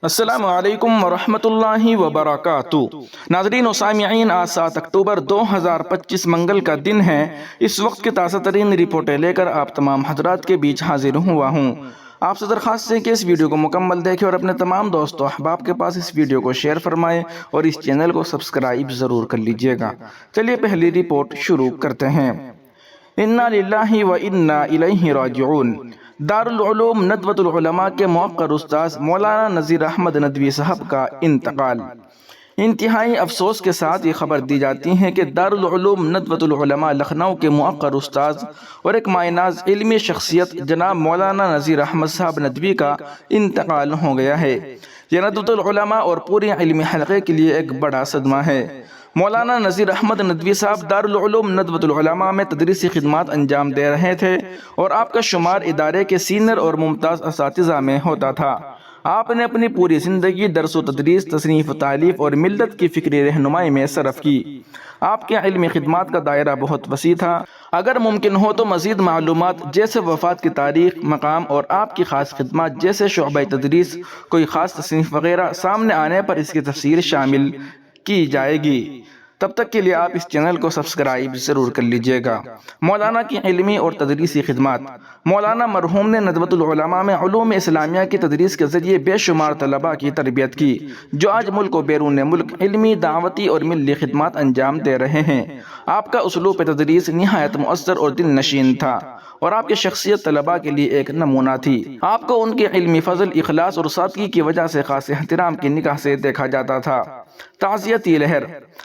السلام علیکم ورحمۃ اللہ وبرکاتہ۔ ناظرین و سامعین، آج 7 اکتوبر 2025 منگل کا دن ہے۔ اس وقت کی تازہ ترین رپورٹیں لے کر آپ تمام حضرات کے بیچ حاضر ہوا ہوں۔ آپ سے درخواست ہے کہ اس ویڈیو کو مکمل دیکھیں اور اپنے تمام دوست و احباب کے پاس اس ویڈیو کو شیئر فرمائیں اور اس چینل کو سبسکرائب ضرور کر لیجئے گا۔ چلیے پہلی رپورٹ شروع کرتے ہیں۔ انا للہ و انا الیہ راجعون۔ دارالعلوم ندوۃ العلماء کے موقر استاذ مولانا نذیر احمد ندوی صاحب کا انتقال۔ انتہائی افسوس کے ساتھ یہ خبر دی جاتی ہے کہ دارالعلوم ندوۃ العلماء لکھنؤ کے موقر استاذ اور ایک مائناز علمی شخصیت جناب مولانا نذیر احمد صاحب ندوی کا انتقال ہو گیا ہے۔ یہ ندوۃ العلماء اور پورے علمی حلقے کے لیے ایک بڑا صدمہ ہے۔ مولانا نذیر احمد ندوی صاحب دارالعلوم ندوۃ العلماء میں تدریسی خدمات انجام دے رہے تھے اور آپ کا شمار ادارے کے سینئر اور ممتاز اساتذہ میں ہوتا تھا۔ آپ نے اپنی پوری زندگی درس و تدریس، تصنیف و تالیف اور ملت کی فکری رہنمائی میں صرف کی۔ آپ کے علمی خدمات کا دائرہ بہت وسیع تھا۔ اگر ممکن ہو تو مزید معلومات جیسے وفات کی تاریخ، مقام اور آپ کی خاص خدمات جیسے شعبہ تدریس، کوئی خاص تصنیف وغیرہ سامنے آنے پر اس کی تفصیل شامل کی جائے گی۔ تب تک کے لیے آپ اس چینل کو سبسکرائب ضرور کر لیجئے گا۔ مولانا کی علمی اور تدریسی خدمات۔ مولانا مرحوم نے ندوۃ العلماء میں علوم اسلامیہ کی تدریس کے ذریعے بے شمار طلباء کی تربیت کی، جو آج ملک و بیرون ملک علمی، دعوتی اور ملی خدمات انجام دے رہے ہیں۔ آپ کا اسلوب تدریس نہایت مؤثر اور دل نشین تھا اور آپ کی شخصیت طلباء کے لیے ایک نمونہ تھی۔ آپ کو ان کے علمی فضل، اخلاص اور سادگی کی وجہ سے خاص احترام کی نگاہ سے دیکھا جاتا تھا۔ تعزیتی لہر۔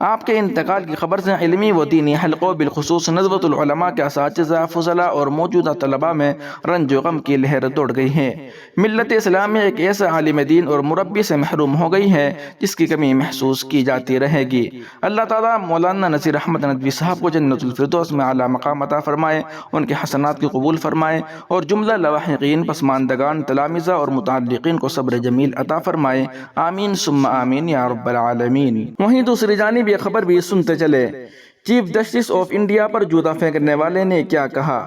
آپ کے انتقال کی خبر سے علمی و دینی حلقوں، بالخصوص ندوۃ العلماء کے اساتذہ، فضلاء اور موجودہ طلباء میں رنج و غم کی لہر دوڑ گئی ہے۔ ملت اسلامیہ ایک ایسا عالم دین اور مربی سے محروم ہو گئی ہے جس کی کمی محسوس کی جاتی رہے گی۔ اللہ تعالیٰ مولانا نذیر احمد ندوی صاحب کو جنت الفردوس میں اعلیٰ مقام عطا فرمائے، ان کے حسنات کی قبول فرمائے اور جملہ لواحقین، پسماندگان، تلامذہ اور متعلقین کو صبر جمیل عطا فرمائے۔ آمین ثم آمین یا رب العالمین۔ وہیں دوسری جانب یہ خبر بھی سنتے چلے، چیف جسٹس آف انڈیا پر جوتا پھینکنے والے نے کیا کہا۔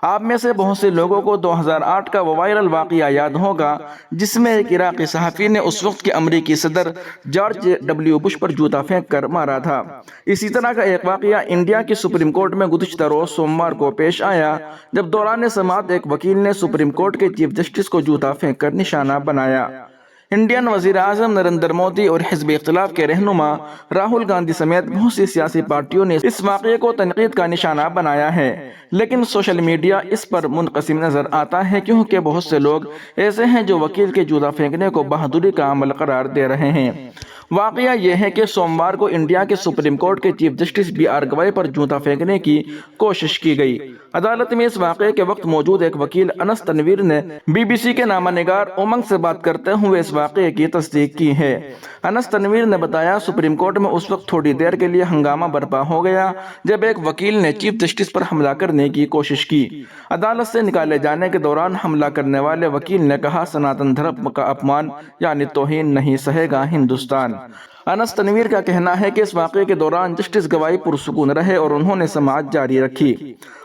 آپ میں سے بہت سے لوگوں کو 2008 کا وہ وائرل واقعہ یاد ہوگا جس میں ایک عراقی صحافی نے اس وقت کے امریکی صدر جارج ڈبلیو بش پر جوتا پھینک کر مارا تھا۔ اسی طرح کا ایک واقعہ انڈیا کی سپریم کورٹ میں گزشتہ روز سوموار کو پیش آیا، جب دوران سماعت ایک وکیل نے سپریم کورٹ کے چیف جسٹس کو جوتا پھینک کر نشانہ بنایا۔ انڈین وزیر اعظم نریندر مودی اور حزب اختلاف کے رہنما راہل گاندھی سمیت بہت سی سیاسی پارٹیوں نے اس واقعے کو تنقید کا نشانہ بنایا ہے، لیکن سوشل میڈیا اس پر منقسم نظر آتا ہے کیونکہ بہت سے لوگ ایسے ہیں جو وکیل کے جوتا پھینکنے کو بہادری کا عمل قرار دے رہے ہیں۔ واقعہ یہ ہے کہ سوموار کو انڈیا کے سپریم کورٹ کے چیف جسٹس بی آر گوئی پر جوتا پھینکنے کی کوشش کی گئی۔ عدالت میں اس واقعے کے وقت موجود ایک وکیل انس تنویر نے بی بی سی کے نامہ نگار امنگ سے بات کرتے ہوئے اس واقعے کی تصدیق کی ہے۔ انس تنویر نے بتایا، سپریم کورٹ میں اس وقت تھوڑی دیر کے لیے ہنگامہ برپا ہو گیا جب ایک وکیل نے چیف جسٹس پر حملہ کرنے کی کوشش کی۔ عدالت سے نکالے جانے کے دوران حملہ کرنے والے وکیل نے کہا، سناتن دھرم کا اپمان یعنی توہین نہیں سہے گا ہندوستان۔ انس تنویر کا کہنا ہے کہ اس واقعے کے دوران جسٹس گوائی پرسکون رہے اور انہوں نے سماعت جاری رکھی۔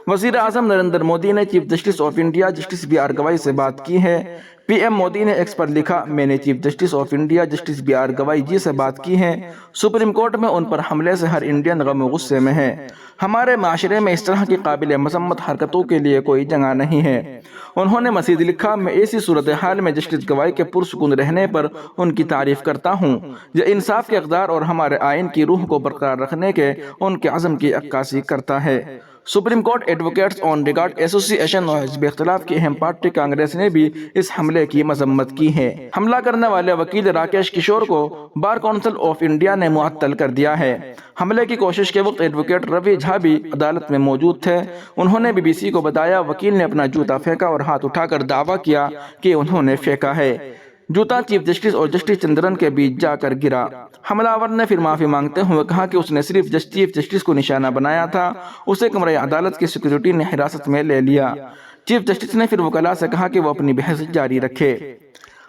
وزیر اعظم نریندر مودی نے chief justice of India justice B R Gavai سے بات کی ہے۔ پی ایم مودی نے ایکس پر لکھا، میں نے chief justice of India justice B R Gavai ji سے بات کی ہے۔ سپریم کورٹ میں ان پر حملے سے ہر انڈین غم و غصے میں ہے۔ ہمارے معاشرے میں اس طرح کی قابل مذمت حرکتوں کے لیے کوئی جگہ نہیں ہے۔ انہوں نے مزید لکھا، میں ایسی صورتحال میں جسٹس گوائی کے پرسکون رہنے پر ان کی تعریف کرتا ہوں۔ یہ انصاف کے اقدار اور ہمارے آئین کی روح کو برقرار رکھنے کے ان کے عزم کی عکاسی کرتا ہے۔ Supreme court advocates on record ایسوسی ایشن اور حزب اختلاف کی اہم پارٹی کانگریس نے بھی اس حملے کی مذمت کی ہے۔ حملہ کرنے والے وکیل راکیش کشور کو بار کونسل آف انڈیا نے معطل کر دیا ہے۔ حملے کی کوشش کے وقت ایڈوکیٹ روی جھا بھی عدالت میں موجود تھے۔ انہوں نے بی بی سی کو بتایا، وکیل نے اپنا جوتا پھینکا اور ہاتھ اٹھا کر دعویٰ کیا کہ انہوں نے پھینکا ہے۔ جوتا چیف جسٹس اور جسٹس چندرن کے بیچ جا کر گرا۔ حملہ آور نے پھر معافی مانگتے ہوئے کہا کہ اس نے صرف چیف جسٹس کو نشانہ بنایا تھا، اسے کمرہ عدالت کی سیکیورٹی نے حراست میں لے لیا۔ چیف جسٹس نے پھر وکلاء سے کہا کہ وہ اپنی بحث جاری رکھے۔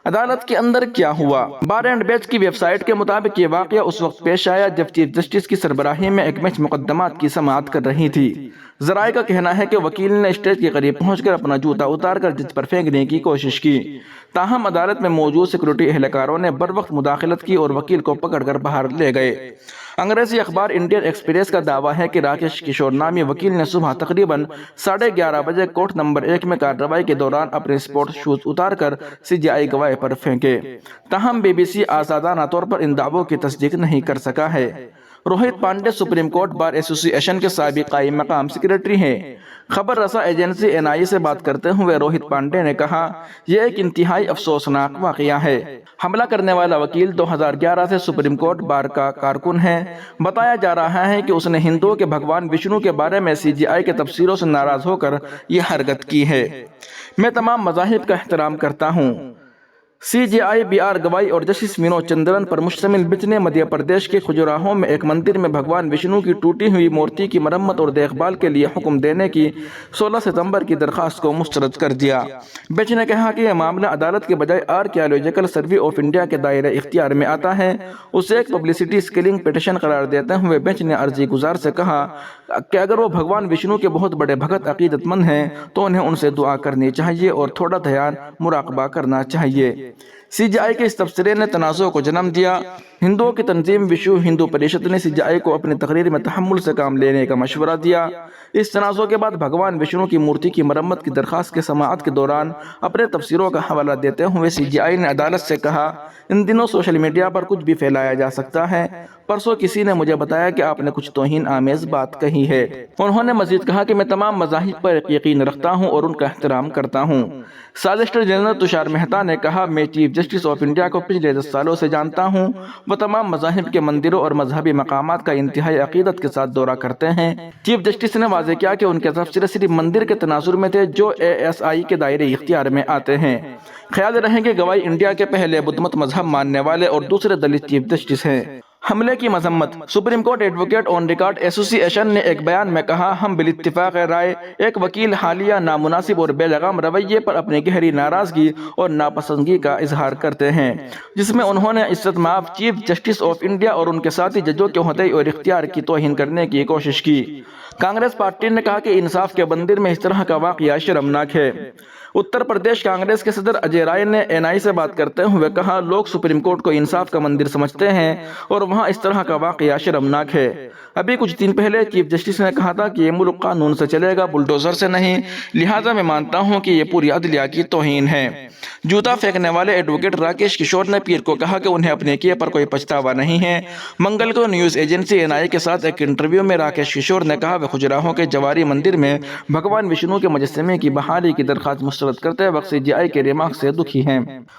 عدالت کے اندر کیا ہوا؟ بار اینڈ بیچ کی ویب سائٹ کے مطابق یہ واقعہ اس وقت پیش آیا جب چیف جسٹس کی سربراہی میں ایک بینچ مقدمات کی سماعت کر رہی تھی۔ ذرائع کا کہنا ہے کہ وکیل نے اسٹیج کے قریب پہنچ کر اپنا جوتا اتار کر جج پر پھینکنے کی کوشش کی، تاہم عدالت میں موجود سیکورٹی اہلکاروں نے بروقت مداخلت کی اور وکیل کو پکڑ کر باہر لے گئے۔ انگریزی اخبار انڈین ایکسپریس کا دعویٰ ہے کہ راکیش کشور نامی وکیل نے صبح تقریباً 11:30 بجے کورٹ نمبر 1 میں کارروائی کے دوران اپنے سپورٹس شوز اتار کر CJI گواہ پر پھینکے، تاہم BBC آزادانہ طور پر ان دعووں کی تصدیق نہیں کر سکا ہے۔ Rohit Pandey supreme court bar ایسوسی ایشن کے سابق قائم مقام سیکریٹری ہیں۔ خبر رساں ایجنسی NI سے بات کرتے ہوئے روہت پانڈے نے کہا، یہ ایک انتہائی افسوسناک واقعہ ہے۔ حملہ کرنے والا وکیل 2011 سے سپریم کورٹ بار کا کارکن ہے۔ بتایا جا رہا ہے کہ اس نے ہندوؤں کے بھگوان وشنو کے بارے میں CJI کے تبصروں سے ناراض ہو کر یہ حرکت کی ہے۔ میں تمام مذاہب کا احترام کرتا ہوں۔ CJI BR گوائی اور جسٹس منو چندرن پر مشتمل بنچ نے مدھیہ پردیش کے کھجوراہو میں ایک مندر میں بھگوان وشنو کی ٹوٹی ہوئی مورتی کی مرمت اور دیکھ بھال کے لیے حکم دینے کی 16 ستمبر کی درخواست کو مسترد کر دیا۔ بنچ نے کہا کہ یہ معاملہ عدالت کے بجائے آرکیالوجیکل سروے آف انڈیا کے دائرۂ اختیار میں آتا ہے۔ اسے ایک پبلسٹی اسکلنگ پٹیشن قرار دیتے ہوئے بنچ نے عرضی گزار سے کہا کہ اگر وہ بھگوان وشنو کے بہت بڑے بھگت عقیدت مند ہیں تو انہیں ان سے دعا کرنی چاہیے اور تھوڑا دھیان مراقبہ کرنا چاہیے۔ CJI کے اس تبصرے نے تنازع کو جنم دیا۔ ہندوؤں کی تنظیم وشو ہندو پریشد نے CJI کو اپنی تقریر میں تحمل سے کام لینے کا مشورہ دیا۔ اس تنازع کے بعد بھگوان وشنو کی مورتی کی مرمت کی درخواست کے سماعت کے دوران اپنے تبصروں کا حوالہ دیتے ہوئے CJI نے عدالت سے کہا، ان دنوں سوشل میڈیا پر کچھ بھی پھیلایا جا سکتا ہے۔ پرسوں کسی نے مجھے بتایا کہ آپ نے کچھ توہین آمیز بات کہی ہے۔ انہوں نے مزید کہا کہ میں تمام مذاہب پر یقین رکھتا ہوں اور ان کا احترام کرتا ہوں۔ سالیسٹر جنرل تشار مہتا نے کہا، میں چیف جسٹس آف انڈیا کو پچھلے 10 سالوں سے جانتا ہوں۔ وہ تمام مذاہب کے مندروں اور مذہبی مقامات کا انتہائی عقیدت کے ساتھ دورہ کرتے ہیں۔ چیف جسٹس نے واضح کیا کہ ان کے تبصرے صرف مندر کے تناظر میں تھے جو ASI کے دائرے اختیار میں آتے ہیں۔ خیال رہے کہ گوائی انڈیا کے پہلے بدھ مت مذہب ماننے والے اور دوسرے دلت چیف جسٹس ہیں۔ حملے کی مذمت۔ Supreme court advocate on record ایسوسی ایشن نے ایک بیان میں کہا، ہم بالاتفاق رائے ایک وکیل حالیہ نامناسب اور بے لگام رویے پر اپنی گہری ناراضگی اور ناپسندگی کا اظہار کرتے ہیں، جس میں انہوں نے عزت مآب چیف جسٹس آف انڈیا اور ان کے ساتھی ججوں کے عہدے اور اختیار کی توہین کرنے کی کوشش کی۔ کانگریس پارٹی نے کہا کہ انصاف کے مندر میں اس طرح کا واقعہ شرمناک ہے۔ اتر پردیش کانگریس کے صدر اجے رائے نے NI سے بات کرتے ہوئے کہا، لوگ سپریم کورٹ کو انصاف کا مندر سمجھتے ہیں اور وہاں اس طرح کا واقعہ شرمناک ہے۔ ابھی کچھ دن پہلے چیف جسٹس نے کہا تھا کہ یہ ملک قانون سے چلے گا، بلڈوزر سے نہیں، لہٰذا میں مانتا ہوں کہ یہ پوری عدلیہ کی توہین ہے۔ جوتا پھینکنے والے ایڈوکیٹ راکیش کشور نے پیر کو کہا کہ انہیں اپنے کیے پر کوئی پچھتاوا نہیں ہے۔ منگل کو نیوز ایجنسی NI کے ساتھ ایک انٹرویو میں راکیش کشور نے کہا، وہ کھجوراہو کے جواری مندر میں بھگوان وشنو کے مجسمے کی بحالی کی درخواست مسترد کرتے وقت CJI کے ریمارک سے دکھی ہیں۔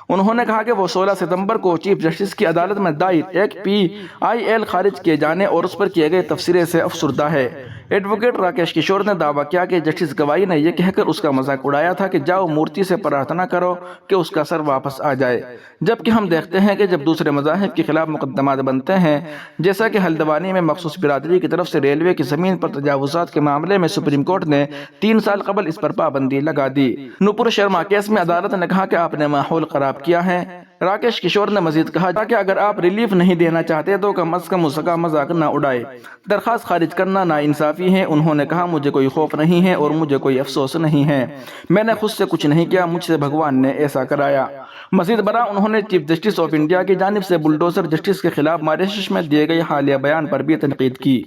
انہوں نے کہا کہ وہ 16 ستمبر کو چیف جسٹس کی عدالت میں دائر ایک PIL خارج کیے جانے اور اس پر کیے گئے تبصرے سے افسردہ ہے۔ ایڈوکیٹ راکیش کشور نے دعویٰ کیا کہ جسٹس گوائی نے یہ کہہ کر اس کا مذاق اڑایا تھا کہ جاؤ مورتی سے پرارتھنا کرو کہ اس کا سر واپس آ جائے، جبکہ ہم دیکھتے ہیں کہ جب دوسرے مذاہب کے خلاف مقدمات بنتے ہیں، جیسا کہ ہلدوانی میں مخصوص برادری کی طرف سے ریلوے کی زمین پر تجاوزات کے معاملے میں سپریم کورٹ نے 3 سال قبل اس پر پابندی لگا دی۔ نپور شرما کیس میں عدالت نے کہا کہ آپ نے ماحول خراب کیا ہے۔ راکیش کشور نے مزید کہا کہ اگر آپ ریلیف نہیں دینا چاہتے تو کم از کم اس کا مذاق نہ اڑائے۔ درخواست خارج کرنا ناانصافی ہے۔ انہوں نے کہا، مجھے کوئی خوف نہیں ہے اور مجھے کوئی افسوس نہیں ہے، میں نے خود سے کچھ نہیں کیا، مجھ سے بھگوان نے ایسا کرایا۔ مزید برآں انہوں نے چیف جسٹس آف انڈیا کی جانب سے بلڈوزر جسٹس کے خلاف ماریشس میں دیے گئے حالیہ بیان پر بھی تنقید کی۔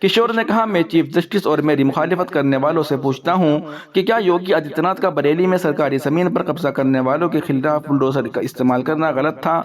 کشور نے کہا، میں چیف جسٹس اور میری مخالفت کرنے والوں سے پوچھتا ہوں کہ کیا یوگی آدتیہ ناتھ کا بریلی میں سرکاری زمین پر قبضہ کرنے والوں کے خلاف بلڈوزر کا استعمال کرنا غلط تھا؟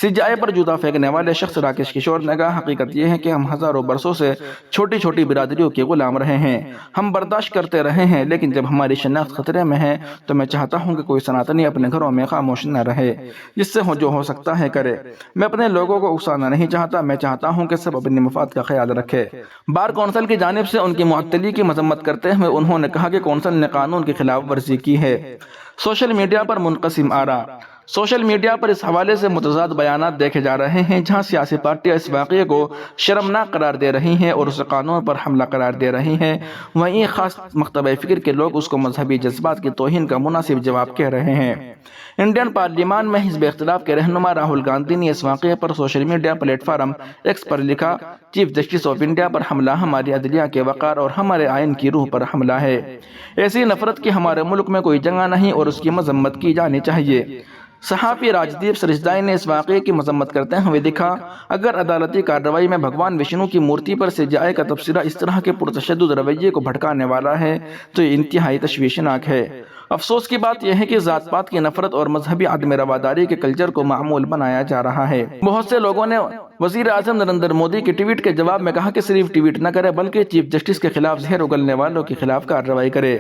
CJI پر جوتا پھینکنے والے شخص راکیش کشور نے کہا، حقیقت یہ ہے کہ ہم ہزاروں برسوں سے چھوٹی چھوٹی برادریوں کے غلام رہے ہیں، ہم برداشت کرتے رہے ہیں، لیکن جب ہماری شناخت خطرے میں ہے تو میں چاہتا ہوں کہ کوئی سناتنی اپنے گھروں میں خاموش نہ رہے، جس سے جو ہو سکتا ہے کرے۔ میں اپنے لوگوں کو اکسانا نہیں چاہتا، میں چاہتا ہوں کہ سب اپنے مفاد کا خیال رکھے۔ بار کونسل کی جانب سے ان کی معطلی کی مذمت کرتے ہوئے انہوں نے کہا کہ کونسل نے قانون کی خلاف ورزی کی ہے۔ سوشل میڈیا پر منقسم آراء۔ سوشل میڈیا پر اس حوالے سے متضاد بیانات دیکھے جا رہے ہیں، جہاں سیاسی پارٹیاں اس واقعے کو شرمناک قرار دے رہی ہیں اور اسے قانون پر حملہ قرار دے رہی ہیں، وہیں خاص مکتبہ فکر کے لوگ اس کو مذہبی جذبات کی توہین کا مناسب جواب کہہ رہے ہیں۔ انڈین پارلیمان میں حزب اختلاف کے رہنما راہل گاندھی نے اس واقعے پر social media platform X پر لکھا، چیف جسٹس آف انڈیا پر حملہ ہماری عدلیہ کے وقار اور ہمارے آئین کی روح پر حملہ ہے۔ ایسی نفرت کی ہمارے ملک میں کوئی جگہ نہیں اور اس کی مذمت کی جانی چاہیے۔ صحافی راجدیپ سرجدائی نے اس واقعے کی مذمت کرتے ہوئے لکھا، اگر عدالتی کارروائی میں بھگوان وشنو کی مورتی پر CJI کا تبصرہ اس طرح کے پرتشدد رویے کو بھڑکانے والا ہے تو یہ انتہائی تشویشناک ہے۔ افسوس کی بات یہ ہے کہ ذات پات کی نفرت اور مذہبی عدم رواداری کے کلچر کو معمول بنایا جا رہا ہے۔ بہت سے لوگوں نے وزیر اعظم نریندر مودی کے ٹویٹ کے جواب میں کہا کہ صرف ٹویٹ نہ کرے بلکہ چیف جسٹس کے خلاف زہر اگلنے والوں کے خلاف کارروائی کرے۔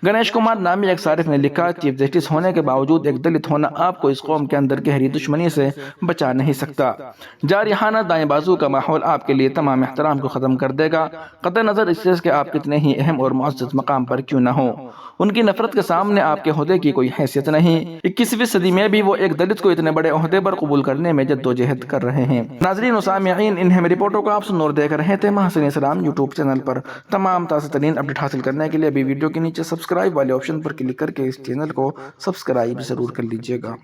گنیش کمار نامی ایک صارف نے لکھا، چیف جسٹس ہونے کے باوجود ایک دلت ہونا آپ کو اس قوم کے اندر گہری دشمنی سے بچا نہیں سکتا۔ جارحانہ دائیں بازو کا ماحول آپ کے لیے تمام احترام کو ختم کر دے گا، قطع نظر اس چیز کہ آپ کتنے ہی اہم اور معزز مقام پر کیوں نہ ہوں۔ ان کی نفرت کے سامنے آپ کے عہدے کی کوئی حیثیت نہیں۔ 21ویں صدی میں بھی وہ ایک دلت کو اتنے بڑے عہدے پر قبول کرنے میں جدوجہد کر رہے ہیں۔ ناظرین و سامعین، ان اہم رپورٹوں کو آپ سنور دیکھ رہے تھے محسن اسلام یوٹیوب چینل پر۔ تمام تازہ ترین اپڈیٹ حاصل کرنے کے لیے ابھی ویڈیو کے نیچے سبسکرائب والے آپشن پر کلک کر کے اس چینل کو سبسکرائب ضرور کر لیجیے گا۔